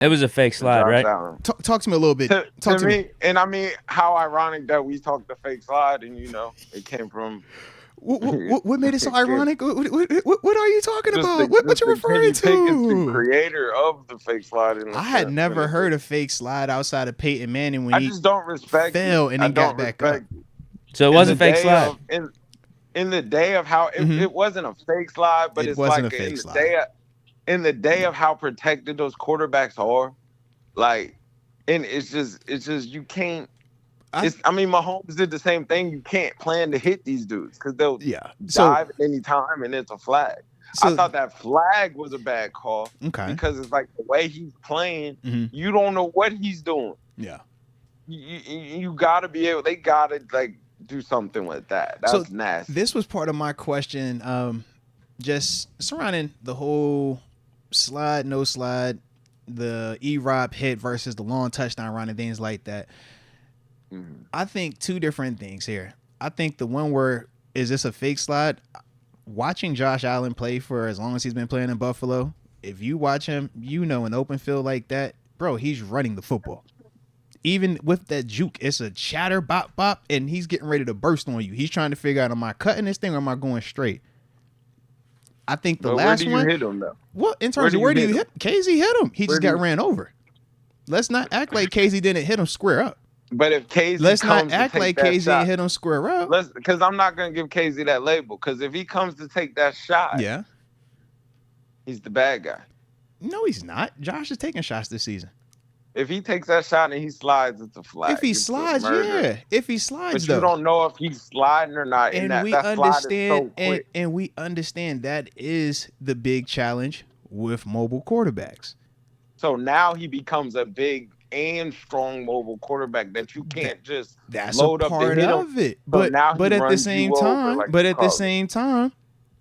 It was a fake slide, Josh right? Allen. Talk to me a little bit. Talk To to me. me, and I mean, how ironic that we talked the fake slide, and it came from What made it so it came, ironic? What are you talking just about? What just you the referring Kenny Pickett, the to? creator of the fake slide in a I had sense. never heard a fake slide outside of Peyton Manning when I he just don't respect it. fell and I then got don't back up. respect it. So it In was the a fake day slide. of in the day of how it wasn't a fake slide, but It it's wasn't a like fake slide. in the day of how protected those quarterbacks are, like, and it's just you can't. I mean, Mahomes did the same thing. You can't plan to hit these dudes because they'll So dive at any time, and it's a flag. I so thought that flag was a bad call okay. because it's like the way he's playing. Mm-hmm. You don't know what he's doing. Yeah. You got to be able. They got to like do something with that. That's nasty. This was part of my question, just surrounding the whole slide, no slide, the E-Rob hit versus the long touchdown run and things like that. Mm-hmm. I think two different things here. I think the one where is this a fake slide? Watching Josh Allen play for as long as he's been playing in Buffalo, if you watch him, an open field like that, bro, he's running the football. Even with that juke, it's a chatter, bop, bop, and he's getting ready to burst on you. He's trying to figure out, am I cutting this thing or am I going straight? I think the last one. Where do you hit him, though? What, in terms of where do you hit? KZ hit him. He just got ran over. Let's not act like KZ didn't hit him square up. But if KZ Let's comes not act to take like that KZ shot, hit him square up. because I'm not going to give KZ that label. Because if he comes to take that shot, Yeah. he's the bad guy. No, he's not. Josh is taking shots this season. If he takes that shot and he slides, it's a flag. If he It's a slides, murder. yeah. If he slides, But though. you don't know if he's sliding or not. And that we slide is so understand, quick. and we understand that is the big challenge with mobile quarterbacks. So now he becomes a big and strong mobile quarterback that you can't just That's load a up part to hit of him. it. So now But he at the runs same you over time, like a college.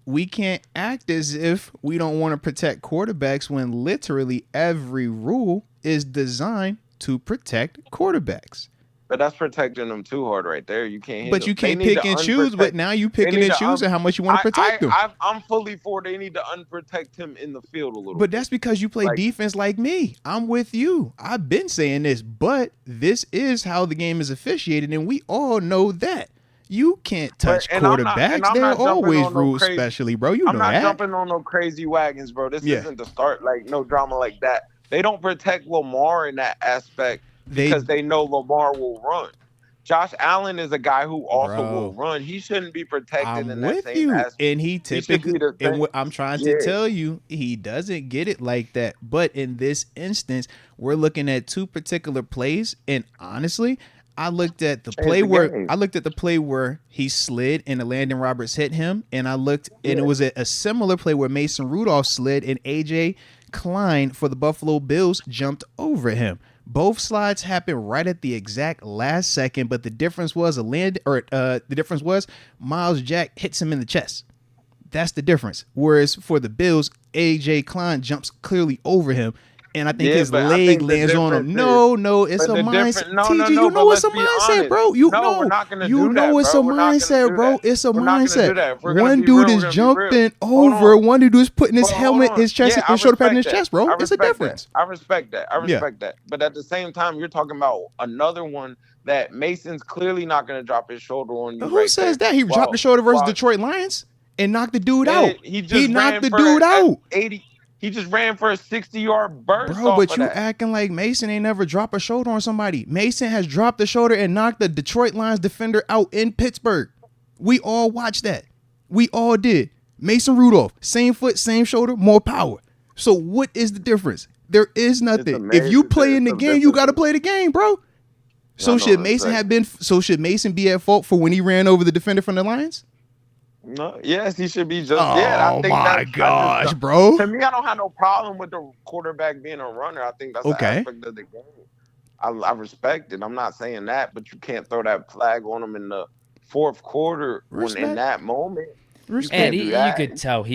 we can't act as if we don't want to protect quarterbacks when literally every rule is designed to protect quarterbacks. But that's protecting them too hard right there. You can't hit But them. you can't pick and choose. But now you picking and choosing how much you want to protect them. I'm fully for they need to unprotect him in the field a little But bit. that's because you play defense like me. I'm with you. I've been saying this, but this is how the game is officiated, and we all know that. You can't touch quarterbacks. They're always rules, especially, bro. You know that. I'm not jumping on no crazy wagons, bro. This isn't the start, like, no drama like that. They don't protect Lamar in that aspect because they know Lamar will run. Josh Allen is a guy who also will run. He shouldn't be protected in that same aspect. And he typically, and what I'm trying to tell you, he doesn't get it like that. But in this instance, we're looking at two particular plays, and honestly, I looked at the play where he slid and Landon Roberts hit him, and it was a similar play where Mason Rudolph slid and AJ Klein for the Buffalo Bills jumped over him. Both slides happened right at the exact last second, but the difference was Miles Jack hits him in the chest. That's the difference. Whereas for the Bills, AJ Klein jumps clearly over him. And I think his leg lands on him. No, it's a mindset. TG, you know it's a mindset, bro. You know it's a mindset, bro. It's a mindset. One dude is jumping over. One dude is putting his helmet, his chest, his shoulder pad in his chest, bro. It's a difference. I respect that. But at the same time, you're talking about another one that Mason's clearly not going to drop his shoulder on you. Who says that? He dropped the shoulder versus Detroit Lions and knocked the dude out. He knocked the dude out. 80. He just ran for a 60-yard burst. Bro, but you acting like Mason ain't never dropped a shoulder on somebody. Mason has dropped the shoulder and knocked the Detroit Lions defender out in Pittsburgh. We all watched that. We all did. Mason Rudolph, same foot, same shoulder, more power. So what is the difference? There is nothing. If you play in the game, you got to play the game, bro. So should Mason be at fault for when he ran over the defender from the Lions? No, yes, he should be just. I think gosh, bro. To me, I don't have no problem with the quarterback being a runner. I think that's an aspect of the game. I respect it. I'm not saying that, but you can't throw that flag on him in the fourth quarter in that moment. And you could tell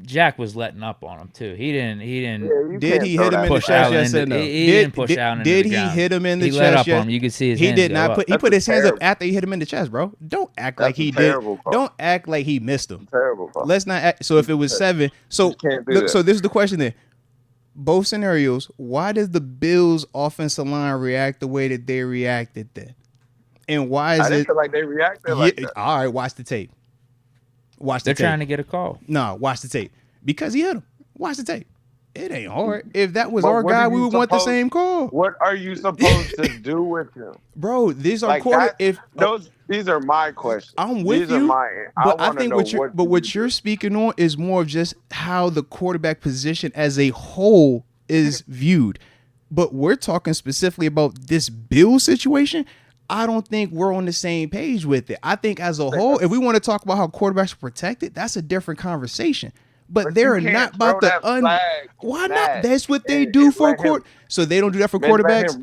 Jack was letting up on him too. He didn't. Did he hit him in the chest? Yes or no? He didn't push Allen. Did he hit him in the chest? He let up on him. You could see his hands. He did not put. He put his hands up terrible. after he hit him in the chest, bro. Don't act like he did. Don't act like he missed him. Terrible. Let's not act. So if it was 7, so this is the question then. both scenarios, why did the Bills offensive line react the way that they reacted then? And why is I didn't feel like they reacted like that. All right, watch the tape. They're trying to get a call. No, watch the tape. Because he hit him. Watch the tape. It ain't hard. If that was our guy, we would want the same call. What are you supposed to do with him? Bro, these are these are my questions. I'm with you. But I think what you're speaking on is more of just how the quarterback position as a whole is viewed. But we're talking specifically about this Bill situation. I don't think we're on the same page with it. I think as a whole, if we want to talk about how quarterbacks are protected, that's a different conversation. But they're not about the why not? That's what they do for So they don't do that for quarterbacks.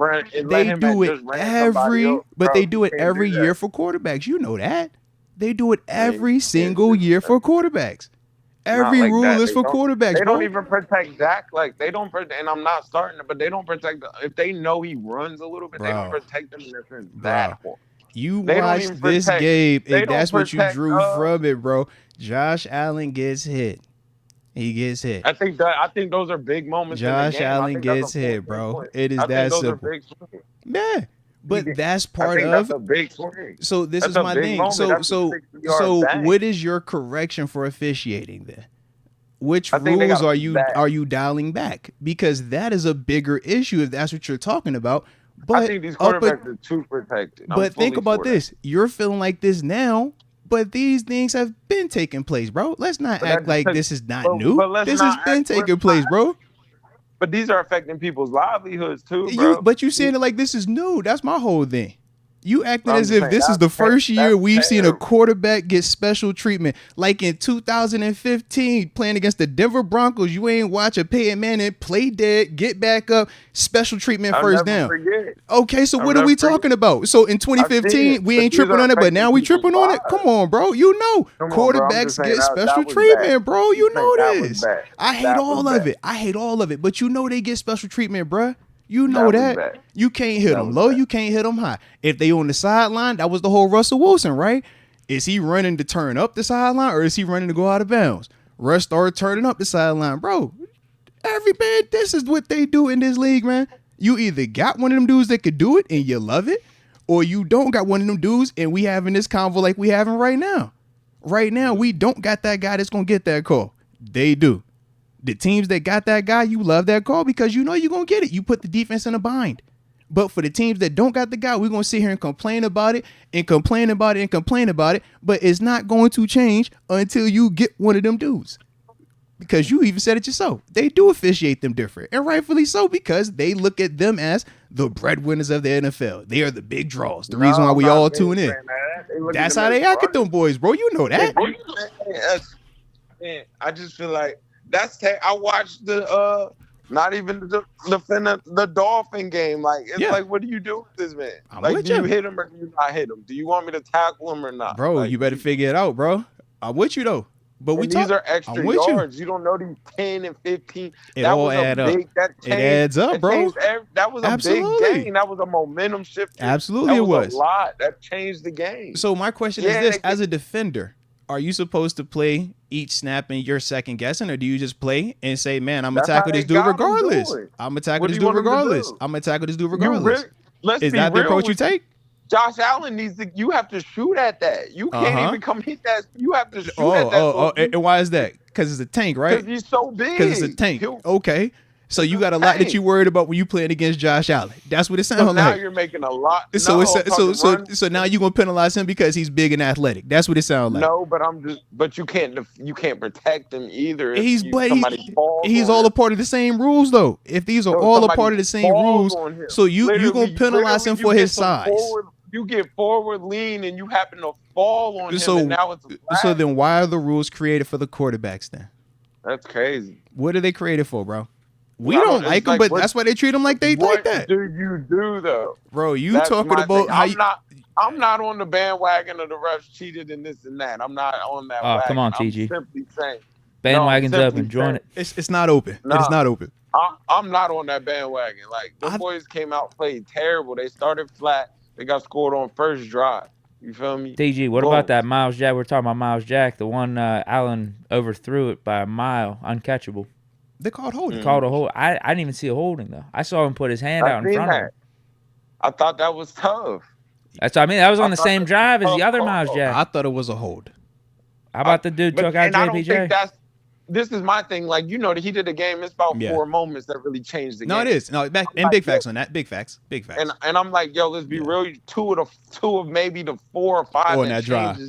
They do it every year for quarterbacks. You know that. They do it every single year for quarterbacks. Every rule is for quarterbacks. They don't even protect Dak. Like they don't protect, and I'm not starting it, but they don't protect. If they know he runs a little bit, they don't protect him. You watched this game, and that's what you drew from it, bro. Josh Allen gets hit. He gets hit. I think those are big moments. Josh Allen gets hit, bro. It is that simple. Yeah. But that's part of. That's a big swing. So this is my thing. So what is your correction for officiating then? Which rules are you dialing back? Because that is a bigger issue if that's what you're talking about. But I think these quarterbacks are too protected. But think about this. You're feeling like this now, but these things have been taking place, bro. Let's not act like this is not new. This has been taking place, bro. But these are affecting people's livelihoods too, bro. But you saying it like this is new. That's my whole thing. You acting as if this is the first year we've seen a quarterback get special treatment. Like in 2015, playing against the Denver Broncos, you ain't watch a Peyton Manning play dead, get back up, special treatment first down. Okay, so what are we talking about? So in 2015, we ain't tripping on it, but now we tripping on it? Come on, bro. You know, quarterbacks get special treatment, bro. You know this. I hate all of it. I hate all of it. But you know they get special treatment, bro. You know that. You can't hit them low. You can't hit them high. If they on the sideline, that was the whole Russell Wilson, right? Is he running to turn up the sideline or is he running to go out of bounds? Russ started turning up the sideline. Bro, this is what they do in this league, man. You either got one of them dudes that could do it and you love it, or you don't got one of them dudes and we having this convo like we having right now. Right now, we don't got that guy that's going to get that call. They do. The teams that got that guy, you love that call because you know you're going to get it. You put the defense in a bind. But for the teams that don't got the guy, we're going to sit here and complain about it and complain about it and complain about it. But it's not going to change until you get one of them dudes. Because you even said it yourself. They do officiate them different. And rightfully so because they look at them as the breadwinners of the NFL. They are the big draws. The reason why we all tune in. That's how they act at them boys, bro. You know that. I just feel like I watched the not even the Dolphin game. Like it's like, what do you do with this man? Do you hit him or do you not hit him? Do you want me to tackle him or not? Bro, like, you better figure it out, bro. I'm with you though. But these are extra yards. You don't know these 10 and 15. It all adds up. It adds up, bro. That was a big game. That was a momentum shift. Absolutely, it was a lot. That changed the game. So my question is this: as a defender, are you supposed to play each snap and you're second guessing, or do you just play and say, "Man, I'm gonna tackle this dude regardless. I'm gonna tackle this dude regardless. I'm gonna tackle this dude regardless." Is that the approach you take? Josh Allen you have to shoot at that. You can't even come hit that. You have to shoot at that. And why is that? Because it's a tank, right? Because he's so big. Because it's a tank. Okay. So you got a lot that you worried about when you playing against Josh Allen. That's what it sounds like. Now you're making a lot. So now you're gonna penalize him because he's big and athletic. That's what it sounds like. No, but you can't protect him either. He's all a part of the same rules though. If these are all a part of the same rules, so you gonna penalize him for his size. You get forward lean and you happen to fall on him, and now it's a flag. So then why are the rules created for the quarterbacks then? That's crazy. What are they created for, bro? We don't like them, but that's why they treat them like they like that. What do you do though, bro? That's talking about how I'm not on the bandwagon of the refs cheated and this and that. I'm not on that. Oh, wagon. Come on, TG. I'm simply saying bandwagon's up and join it. It's not open. No, it's not open. I'm not on that bandwagon. Like the boys came out played terrible. They started flat. They got scored on first drive. You feel me? TG, what about that Miles Jack? We're talking about Miles Jack, the one Allen overthrew it by a mile, uncatchable. They called holding. Called a hold. I didn't even see a holding though. I saw him put his hand out in front of him. I thought that was tough. That's what I mean. That was on the same drive as the other Miles Jack. I thought it was a hold. How about the dude took out JPJ? I don't think this is my thing. Like, you know, the heat of the game, it's about 4 moments that really changed the game. No, it is. No, big facts on that. Big facts. And I'm like, yo, let's be real. Two of maybe the 4 or 5 on that drive.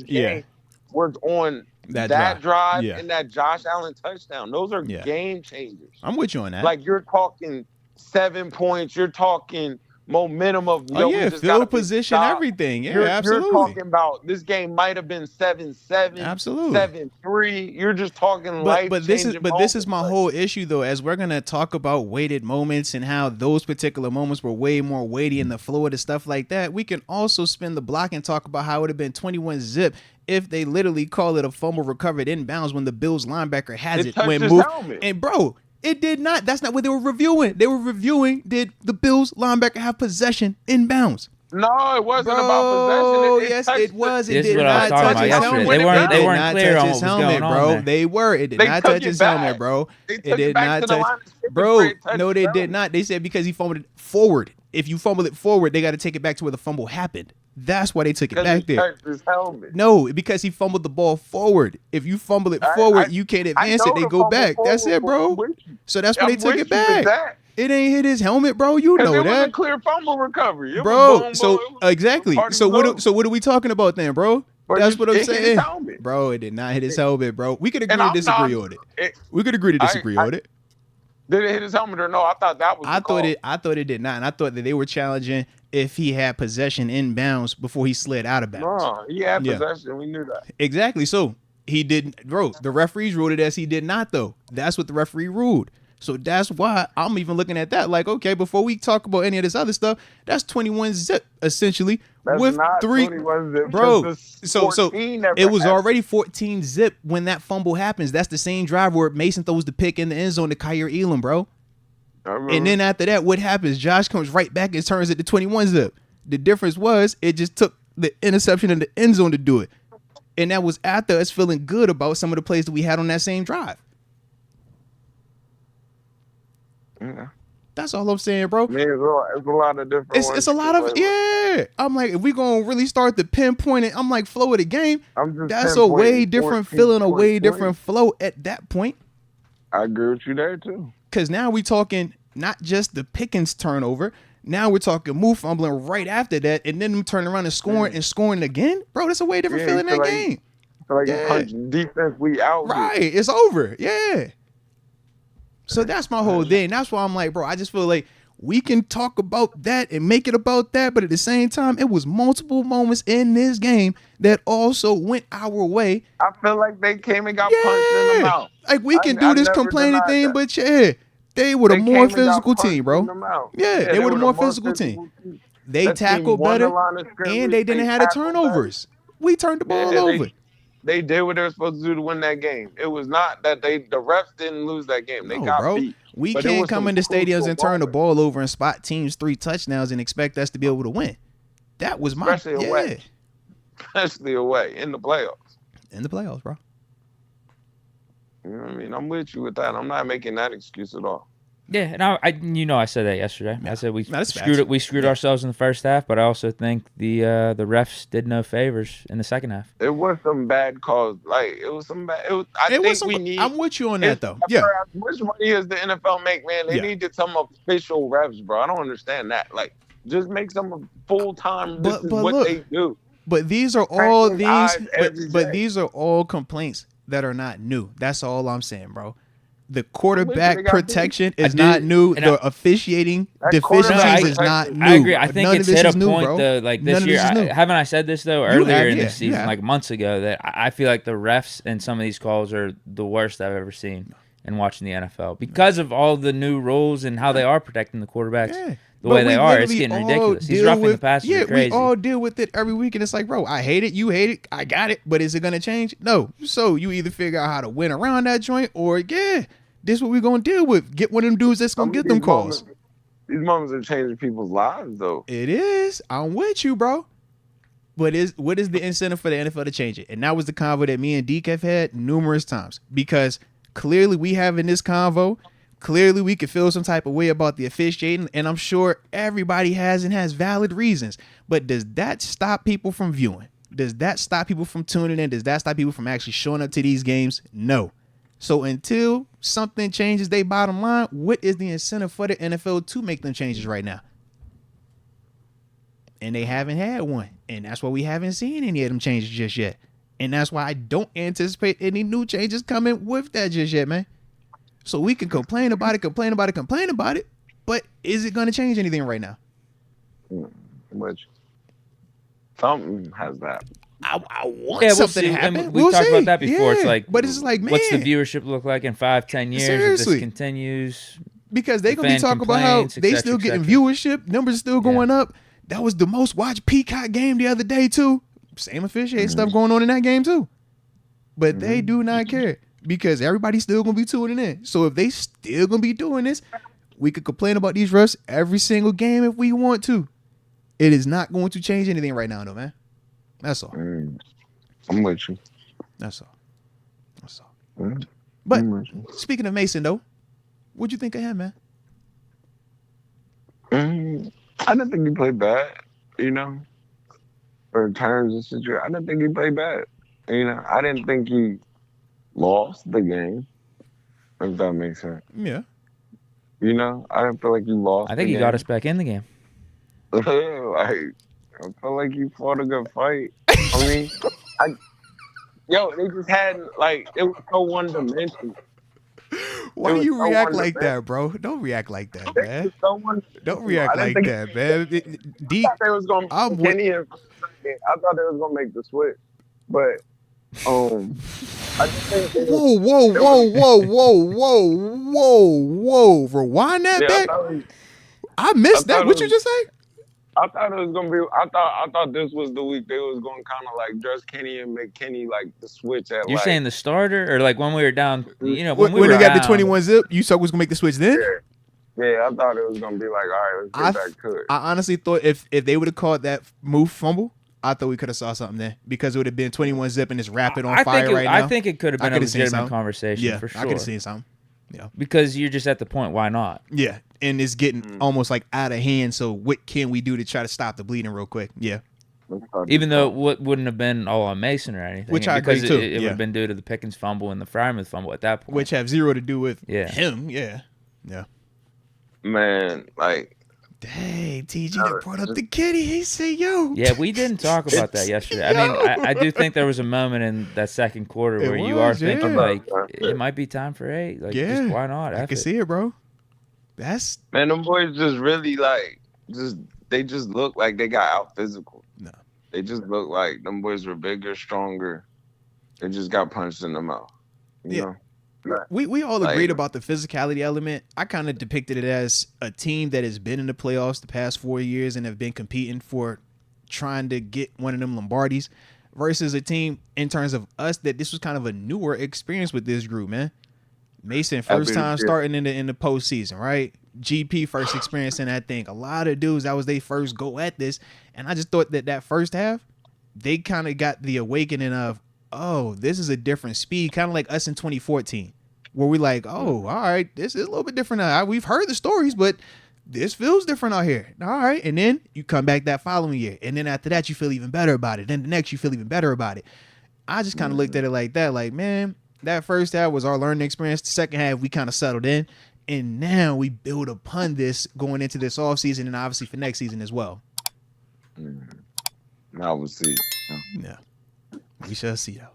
Was on that drive and that Josh Allen touchdown. Those are game changers. I'm with you on that. Like, you're talking 7 points. You're talking momentum of field position, everything. Yeah, absolutely. You're talking about this game might have been 7-7, absolutely 7-3. You're just talking life. But this is my whole issue though. As we're gonna talk about weighted moments and how those particular moments were way more weighty in the flow of the stuff like that, we can also spin the block and talk about how it would have been 21-zip if they literally call it a fumble recovered inbounds when the Bills linebacker has it when moved. And bro, it did not. That's not what they were reviewing. They were reviewing, did the Bills linebacker have possession inbounds? No, it wasn't about possession. Yes, it was. It did not touch his helmet. They weren't clear on what was going on, bro. there. They were. It did not touch his helmet, bro. It did not touch. Bro, no, they did not. They said because he fumbled it forward. If you fumble it forward, they got to take it back to where the fumble happened. That's why they took it back there. His helmet. No, because he fumbled the ball forward. If you fumble it forward, you can't advance it. They go back. That's it, bro. So that's why they took it back. It ain't hit his helmet, bro. You know that. It was a clear fumble recovery, bro. So exactly. So what are we talking about then, bro? That's what I'm saying, bro. It did not hit his helmet, bro. We could agree to disagree on it. We could agree to disagree on it. Did it hit his helmet or no? I thought that was. I thought it did not, and I thought that they were challenging if he had possession inbounds before he slid out of bounds. No, he had possession. We knew that. Exactly. So he didn't, bro. The referees ruled it as he did not, though. That's what the referee ruled. So that's why I'm even looking at that like, okay, before we talk about any of this other stuff, that's 21-zip essentially. That's with not 3, 21-zip, bro. So it was already 14-zip when that fumble happens. That's the same drive where Mason throws the pick in the end zone to Kyer Elam, bro. And then after that, what happens? Josh comes right back and turns it to 21-zip. The difference was it just took the interception in the end zone to do it. And that was after us feeling good about some of the plays that we had on that same drive. Yeah. That's all I'm saying, bro. Man, it's a lot of different ones. It's a lot of, I'm like, if we going to really start to pinpoint it, I'm like, flow of the game, that's a way different feeling, a way different flow at that point. I agree with you there, too. Because now we talking not just the Pickens turnover. Now we're talking Moore fumbling right after that, and then them turning around and scoring again. Bro, that's a way different feeling in that game. Feel like you punching defense, we out. Right, it's over. Yeah. So that's my whole thing. That's why I'm like, bro, I just feel like we can talk about that and make it about that, but at the same time, it was multiple moments in this game that also went our way. I feel like they came and got punched in the mouth. Like, we can do this complaining thing, but they were the more physical team, bro. Yeah, they were the more physical team. They tackled better, and they didn't have the turnovers. We turned the ball over. They did what they were supposed to do to win that game. It was not that the refs didn't lose that game. They got beat. We can't come into stadiums and turn the ball over and spot teams 3 touchdowns and expect us to be able to win. That was my especially away in the playoffs. In the playoffs, bro. You know what I mean? I'm with you with that. I'm not making that excuse at all. Yeah, and I said that yesterday. Yeah. I said we screwed ourselves in the first half, but I also think the refs did no favors in the second half. It was some bad calls. Like, it was some bad. I'm with you on that though. Yeah. How much money does the NFL make, man? They needed some official refs, bro. I don't understand that. Like, just make some full time. This is what they do. But these are all these are all complaints that are not new. That's all I'm saying, bro. The quarterback protection is not new. The officiating deficiencies is not new. I agree. I think it's hit a point though. Like this year, haven't I said this though earlier in the season, like months ago, that I feel like the refs in some of these calls are the worst I've ever seen in watching the NFL because of all the new rules and how they are protecting the quarterbacks. Yeah. The way they are, it's getting ridiculous. He's roughing the passer. Yeah, crazy. We all deal with it every week, and it's like, bro, I hate it. You hate it. I got it. But is it going to change? No. So you either figure out how to win around that joint, or this is what we're going to deal with. Get one of them dudes that's going to get them calls. These moments are changing people's lives, though. It is. I'm with you, bro. What is the incentive for the NFL to change it? And that was the convo that me and Deke have had numerous times, because clearly we having this convo. Clearly, we could feel some type of way about the officiating, and I'm sure everybody has and has valid reasons. But does that stop people from viewing? Does that stop people from tuning in? Does that stop people from actually showing up to these games? No. So until something changes their bottom line, what is the incentive for the NFL to make them changes right now? And they haven't had one. And that's why we haven't seen any of them changes just yet. And that's why I don't anticipate any new changes coming with that just yet, man. So we can complain about it, but is it going to change anything right now? Which something has that. I want something to happen. We talked about that before. Yeah, it's like, but it's like, man, what's the viewership look like in 5-10 years seriously, if this continues? Because they're going to be talking about how they still getting viewership. Numbers are still going up. That was the most watched Peacock game the other day, too. Same officiating stuff going on in that game, too. But they do not care because everybody's still going to be tuning in. So if they still going to be doing this, we could complain about these refs every single game if we want to. It is not going to change anything right now, though, man. That's all. I'm with you. That's all. But speaking of Mason, though, what'd you think of him, man? I didn't think he played bad, you know. For terms of situation, I didn't think he played bad. You know, I didn't think he lost the game, if that makes sense. Yeah. You know, I didn't feel like he lost. I think he got us back in the game. Like, I felt like he fought a good fight. I mean, they just had, like, it was so one-dimensional. Why do you react like that, bro? Don't react like that, man. Don't react like that, man. Deke, I thought they was going to make the switch, but I just think whoa. Rewind that back. I missed that. What you just say? I thought it was gonna be. I thought this was the week they was gonna kind of like dress Kenny and make Kenny like the switch at. You're saying the starter, or like when we were down? You know, when they got the 21 zip, you thought was gonna make the switch then? Yeah, I thought it was gonna be like, all right, let's get back to it. I honestly thought if they would have called that move fumble, I thought we could have saw something there because it would have been 21 zip and it's rapid on fire right now. I think it could have been a legitimate conversation for sure. I could have seen something. Yeah, because you're just at the point. Why not? Yeah, and it's getting almost like out of hand. So what can we do to try to stop the bleeding real quick? Yeah. Even though it wouldn't have been all on Mason or anything, which I agree too. It would have been due to the Pickens fumble and the Freiermuth fumble at that point, which have zero to do with him. Yeah. Man, like, dang, TG that brought up the kitty. He said, "Yo." Yeah, we didn't talk about that yesterday. I mean, I do think there was a moment in that second quarter where you are thinking like, it might be time for 8. Like, just why not? I can see it, bro. That's them boys just really like they just look like they got out physical. No, they just look like them boys were bigger, stronger. They just got punched in the mouth. You know? We all agreed about the physicality element. I kind of depicted it as a team that has been in the playoffs the past 4 years and have been competing for trying to get one of them Lombardis versus a team in terms of us that this was kind of a newer experience with this group, man. Mason, first time starting in the postseason, right? GP first experience in that thing. A lot of dudes, that was their first go at this. And I just thought that first half, they kind of got the awakening of, oh, this is a different speed, kind of like us in 2014, where we like, oh, all right, this is a little bit different now. We've heard the stories, but this feels different out here. All right, and then you come back that following year, and then after that, you feel even better about it. Then the next, you feel even better about it. I just kind of looked at it like that, like, man, that first half was our learning experience. The second half, we kind of settled in, and now we build upon this going into this offseason and obviously for next season as well. Now we'll see. Yeah. We shall see, though.